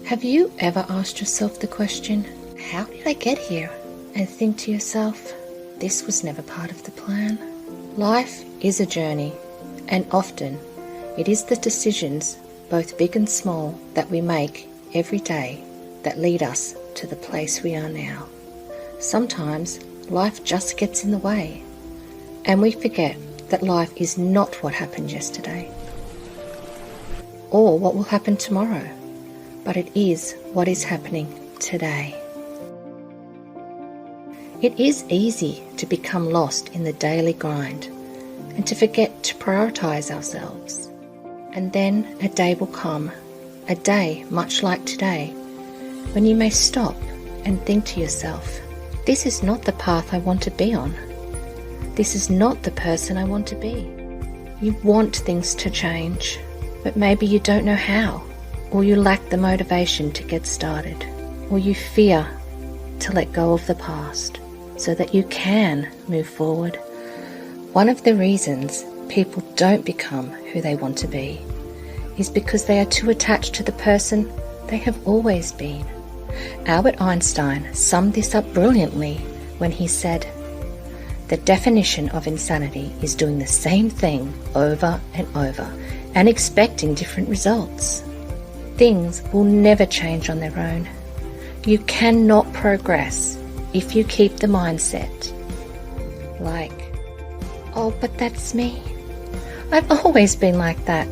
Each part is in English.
Have you ever asked yourself the question, how did I get here? And think to yourself, this was never part of the plan. Life is a journey, and often it is the decisions, both big and small, that we make every day that lead us to the place we are now. Sometimes life just gets in the way, and we forget that life is not what happened yesterday or what will happen tomorrow, but it is what is happening today. It is easy to become lost in the daily grind and to forget to prioritize ourselves. And then a day will come, a day much like today, when you may stop and think to yourself, this is not the path I want to be on. This is not the person I want to be. You want things to change, but maybe you don't know how, or you lack the motivation to get started, or you fear to let go of the past so that you can move forward. One of the reasons people don't become who they want to be is because they are too attached to the person they have always been. Albert Einstein summed this up brilliantly when he said, "The definition of insanity is doing the same thing over and over and expecting different results." Things will never change on their own. You cannot progress if you keep the mindset like, oh, but that's me. I've always been like that.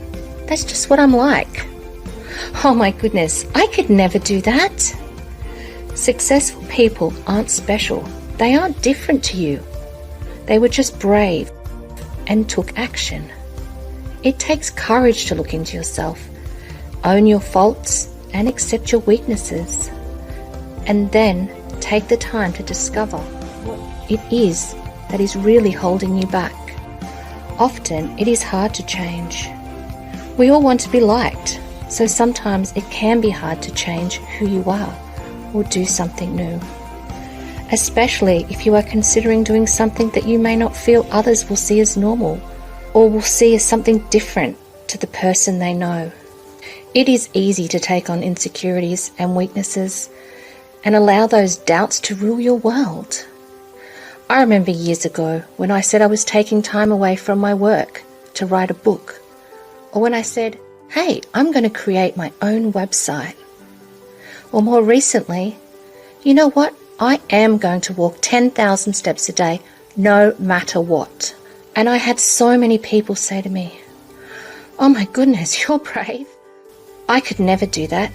That's just what I'm like. Oh my goodness, I could never do that. Successful people aren't special. They aren't different to you. They were just brave and took action. It takes courage to look into yourself, own your faults and accept your weaknesses, and then take the time to discover what it is that is really holding you back. Often it is hard to change. We all want to be liked, so sometimes it can be hard to change who you are or do something new, especially if you are considering doing something that you may not feel others will see as normal or will see as something different to the person they know. It is easy to take on insecurities and weaknesses and allow those doubts to rule your world. I remember years ago when I said I was taking time away from my work to write a book, or when I said, hey, I'm going to create my own website. Or more recently, you know what? I am going to walk 10,000 steps a day, no matter what. And I had so many people say to me, oh my goodness, you're brave. I could never do that.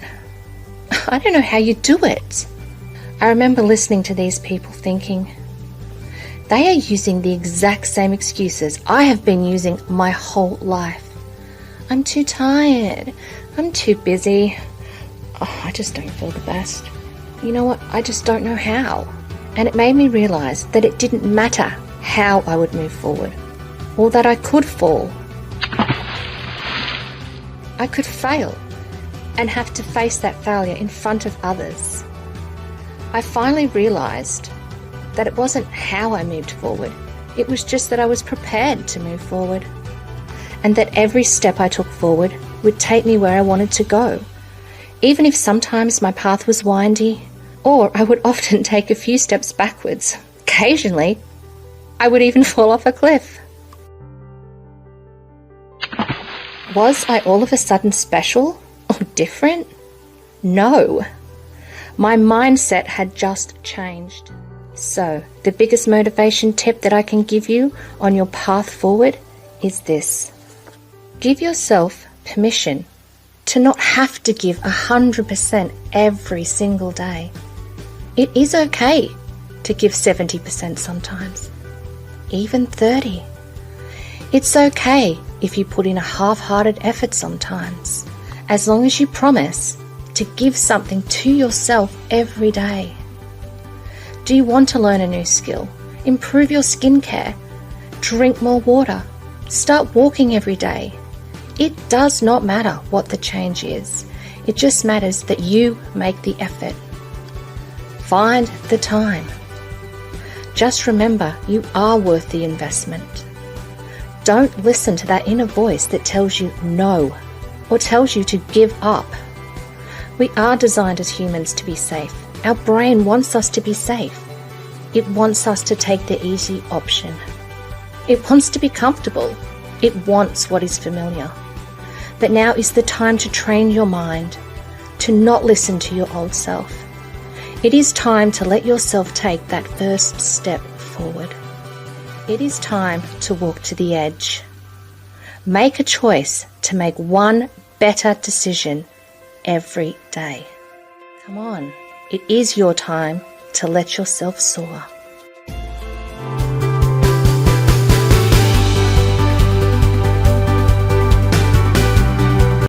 I don't know how you do it. I remember listening to these people thinking, they are using the exact same excuses I have been using my whole life. I'm too tired. I'm too busy. Oh, I just don't feel the best. You know what? I just don't know how. And it made me realize that it didn't matter how I would move forward, or that I could fall. I could fail and have to face that failure in front of others. I finally realized that it wasn't how I moved forward. It was just that I was prepared to move forward, and that every step I took forward would take me where I wanted to go, even if sometimes my path was windy, or I would often take a few steps backwards. Occasionally, I would even fall off a cliff. Was I all of a sudden special or different? No. My mindset had just changed. So, the biggest motivation tip that I can give you on your path forward is this. Give yourself permission to not have to give 100% every single day. It is okay to give 70% sometimes, even 30%. It's okay if you put in a half-hearted effort sometimes, as long as you promise to give something to yourself every day. Do you want to learn a new skill? Improve your skincare? Drink more water? Start walking every day? It does not matter what the change is. It just matters that you make the effort. Find the time. Just remember, you are worth the investment. Don't listen to that inner voice that tells you no, or tells you to give up. We are designed as humans to be safe. Our brain wants us to be safe. It wants us to take the easy option. It wants to be comfortable. It wants what is familiar. But now is the time to train your mind to not listen to your old self. It is time to let yourself take that first step forward. It is time to walk to the edge. Make a choice to make one better decision every day. Come on, it is your time to let yourself soar.